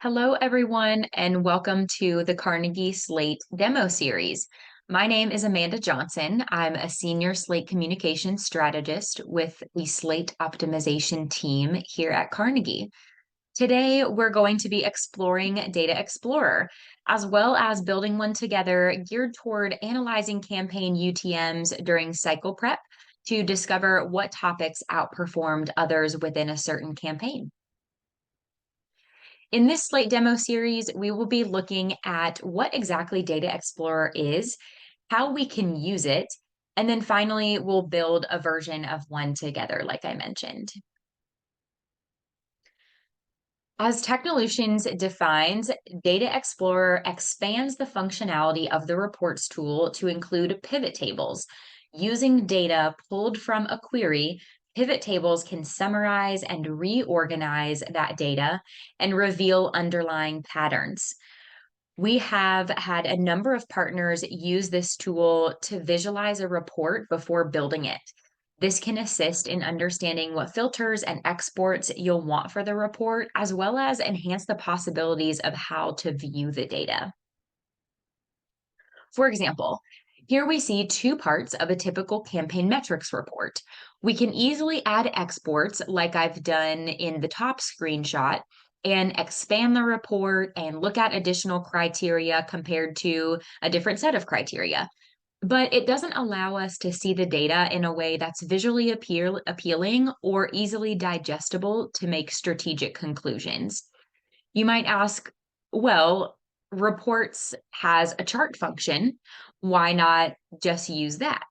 Hello, everyone, and welcome to the Carnegie Slate demo series. My name is Amanda Johnson. I'm a senior Slate communications strategist with the Slate optimization team here at Carnegie. Today, we're going to be exploring Data Explorer, as well as building one together geared toward analyzing campaign UTMs during cycle prep to discover what topics outperformed others within a certain campaign. In this Slate demo series, we will be looking at what exactly Data Explorer is, how we can use it, and then finally, we'll build a version of one together, like I mentioned. As Technolutions defines, Data Explorer expands the functionality of the reports tool to include pivot tables. Using data pulled from a query, pivot tables can summarize and reorganize that data and reveal underlying patterns. We have had a number of partners use this tool to visualize a report before building it. This can assist in understanding what filters and exports you'll want for the report, as well as enhance the possibilities of how to view the data. For example, here we see two parts of a typical campaign metrics report. We can easily add exports like I've done in the top screenshot and expand the report and look at additional criteria compared to a different set of criteria. But it doesn't allow us to see the data in a way that's visually appealing or easily digestible to make strategic conclusions. You might ask, well, reports has a chart function. Why not just use that?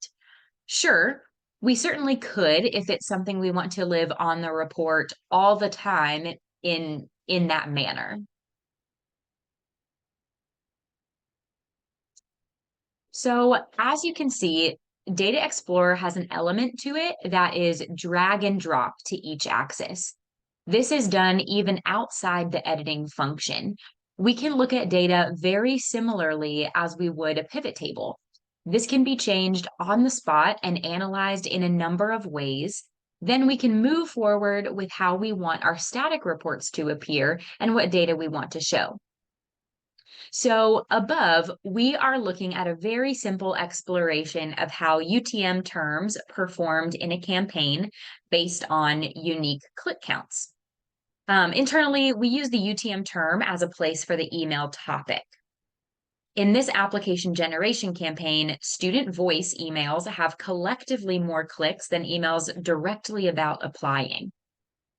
Sure, we certainly could if it's something we want to live on the report all the time in that manner. So as you can see, Data Explorer has an element to it that is drag and drop to each axis. This is done even outside the editing function. We can look at data very similarly as we would a pivot table. This can be changed on the spot and analyzed in a number of ways. Then we can move forward with how we want our static reports to appear and what data we want to show. So above, we are looking at a very simple exploration of how UTM terms performed in a campaign based on unique click counts. Internally, we use the UTM term as a place for the email topic. In this application generation campaign, student voice emails have collectively more clicks than emails directly about applying.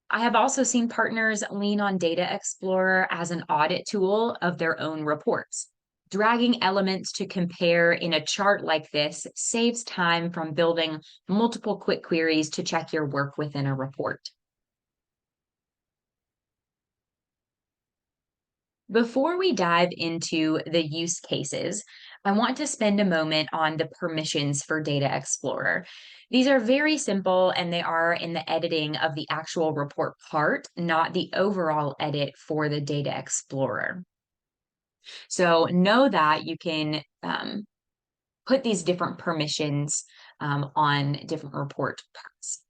I have also seen partners lean on Data Explorer as an audit tool of their own reports. Dragging elements to compare in a chart like this saves time from building multiple quick queries to check your work within a report. Before we dive into the use cases, I want to spend a moment on the permissions for Data Explorer. These are very simple and they are in the editing of the actual report part, not the overall edit for the Data Explorer. So know that you can put these different permissions on different report parts.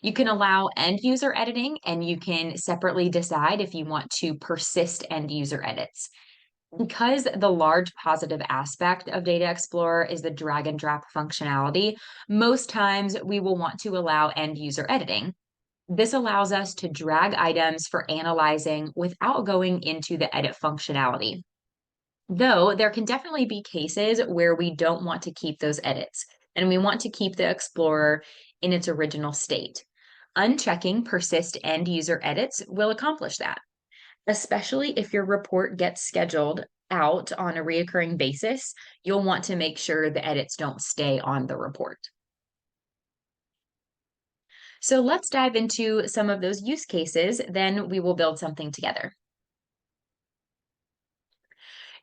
You can allow end user editing, and you can separately decide if you want to persist end user edits. Because the large positive aspect of Data Explorer is the drag and drop functionality, most times we will want to allow end user editing. This allows us to drag items for analyzing without going into the edit functionality. Though there can definitely be cases where we don't want to keep those edits, and we want to keep the Explorer in its original state. Unchecking persist end user edits will accomplish that, especially if your report gets scheduled out on a reoccurring basis. You'll want to make sure the edits don't stay on the report. So let's dive into some of those use cases, then we will build something together.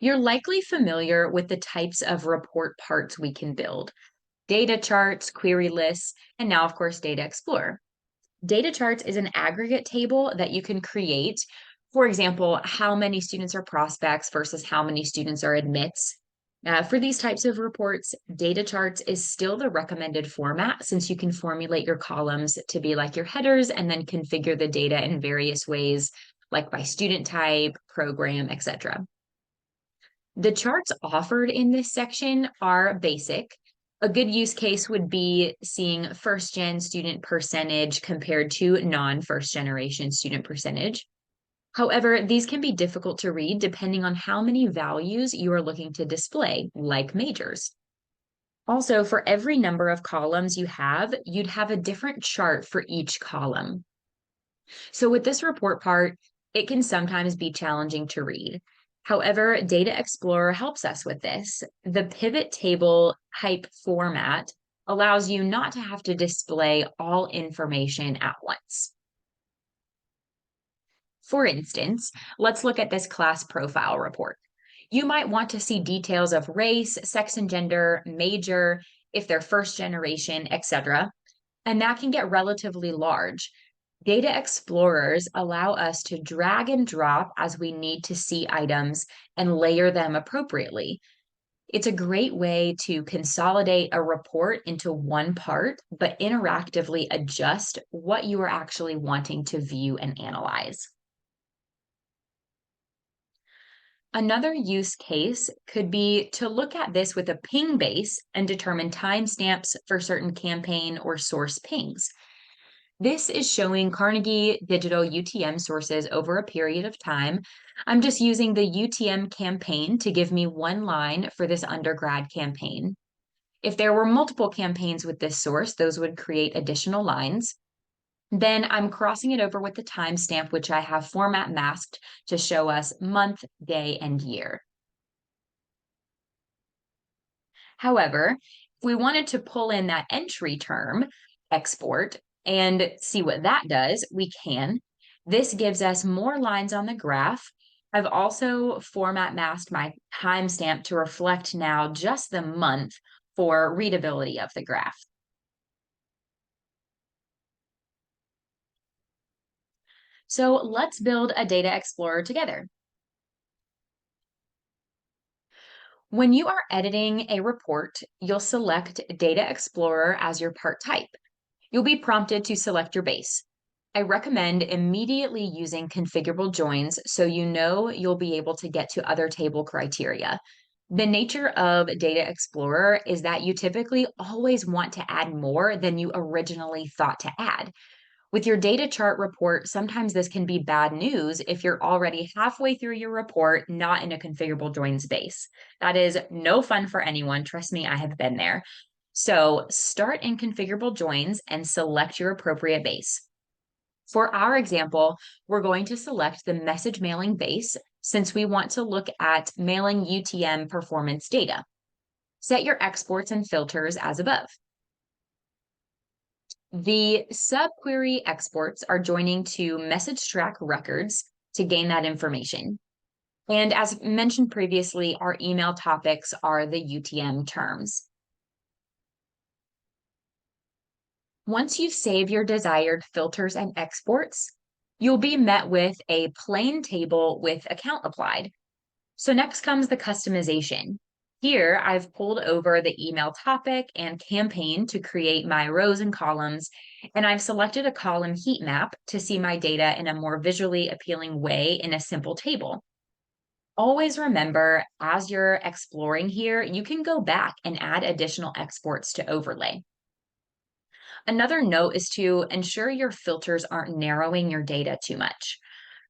You're likely familiar with the types of report parts we can build: data charts, query lists, and now, of course, Data Explorer. Data charts is an aggregate table that you can create. For example, how many students are prospects versus how many students are admits. For these types of reports, data charts is still the recommended format, since you can formulate your columns to be like your headers and then configure the data in various ways like by student type, program, etc. The charts offered in this section are basic. A good use case would be seeing first gen student percentage compared to non first generation student percentage. However, these can be difficult to read depending on how many values you are looking to display, like majors. Also, for every number of columns you have, you'd have a different chart for each column. So with this report part, it can sometimes be challenging to read. However, Data Explorer helps us with this. The pivot table type format allows you not to have to display all information at once. For instance, let's look at this class profile report. You might want to see details of race, sex and gender, major, if they're first generation, etc. And that can get relatively large. Data explorers allow us to drag and drop as we need to see items and layer them appropriately. It's a great way to consolidate a report into one part, but interactively adjust what you are actually wanting to view and analyze. Another use case could be to look at this with a ping base and determine timestamps for certain campaign or source pings. This is showing Carnegie Digital UTM sources over a period of time. I'm just using the UTM campaign to give me one line for this undergrad campaign. If there were multiple campaigns with this source, those would create additional lines. Then I'm crossing it over with the timestamp, which I have format masked to show us month, day, and year. However, if we wanted to pull in that entry term, export, and see what that does, we can. This gives us more lines on the graph. I've also format masked my timestamp to reflect now just the month for readability of the graph. So let's build a data explorer together. When you are editing a report, you'll select Data Explorer as your part type. You'll be prompted to select your base. I recommend immediately using configurable joins so you know you'll be able to get to other table criteria. The nature of Data Explorer is that you typically always want to add more than you originally thought to add. With your data chart report, sometimes this can be bad news if you're already halfway through your report, not in a configurable joins base. That is no fun for anyone. Trust me, I have been there. So start in configurable joins and select your appropriate base. For our example, we're going to select the message mailing base since we want to look at mailing UTM performance data. Set your exports and filters as above. The subquery exports are joining to message track records to gain that information. And as mentioned previously, our email topics are the UTM terms. Once you save your desired filters and exports, you'll be met with a plain table with account applied. So next comes the customization. Here, I've pulled over the email topic and campaign to create my rows and columns, and I've selected a column heat map to see my data in a more visually appealing way in a simple table. Always remember, as you're exploring here, you can go back and add additional exports to overlay. Another note is to ensure your filters aren't narrowing your data too much.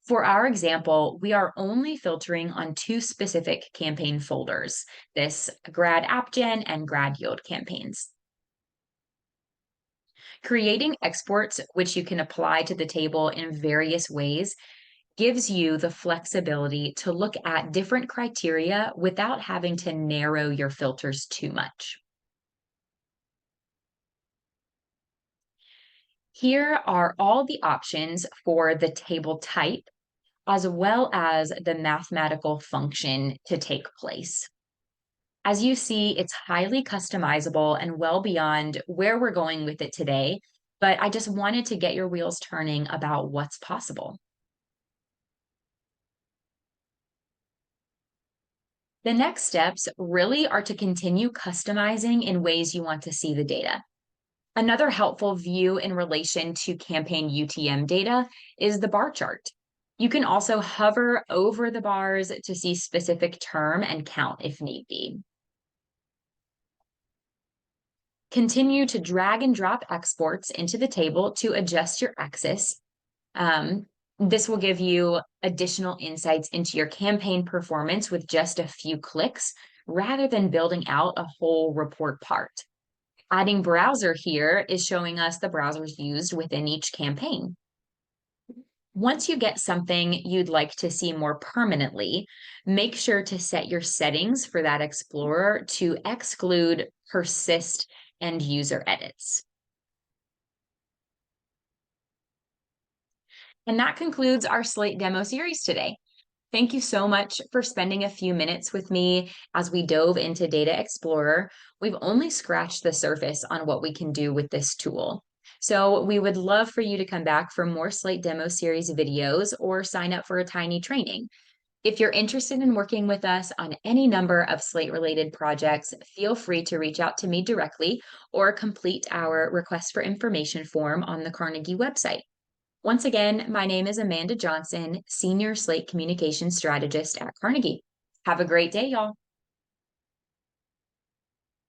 For our example, we are only filtering on two specific campaign folders, this grad appgen and grad yield campaigns. Creating exports, which you can apply to the table in various ways, gives you the flexibility to look at different criteria without having to narrow your filters too much. Here are all the options for the table type, as well as the mathematical function to take place. As you see, it's highly customizable and well beyond where we're going with it today, but I just wanted to get your wheels turning about what's possible. The next steps really are to continue customizing in ways you want to see the data. Another helpful view in relation to campaign UTM data is the bar chart. You can also hover over the bars to see specific term and count if need be. Continue to drag and drop exports into the table to adjust your axis. Um, this will give you additional insights into your campaign performance with just a few clicks rather than building out a whole report part. Adding browser here is showing us the browsers used within each campaign. Once you get something you'd like to see more permanently, make sure to set your settings for that Explorer to exclude persist and user edits. And that concludes our Slate demo series today. Thank you so much for spending a few minutes with me as we dove into Data Explorer. We've only scratched the surface on what we can do with this tool. So we would love for you to come back for more Slate demo series videos or sign up for a tiny training. If you're interested in working with us on any number of Slate related projects, feel free to reach out to me directly or complete our request for information form on the Carnegie website. Once again, my name is Amanda Johnson, Senior Slate Communications Strategist at Carnegie. Have a great day, y'all.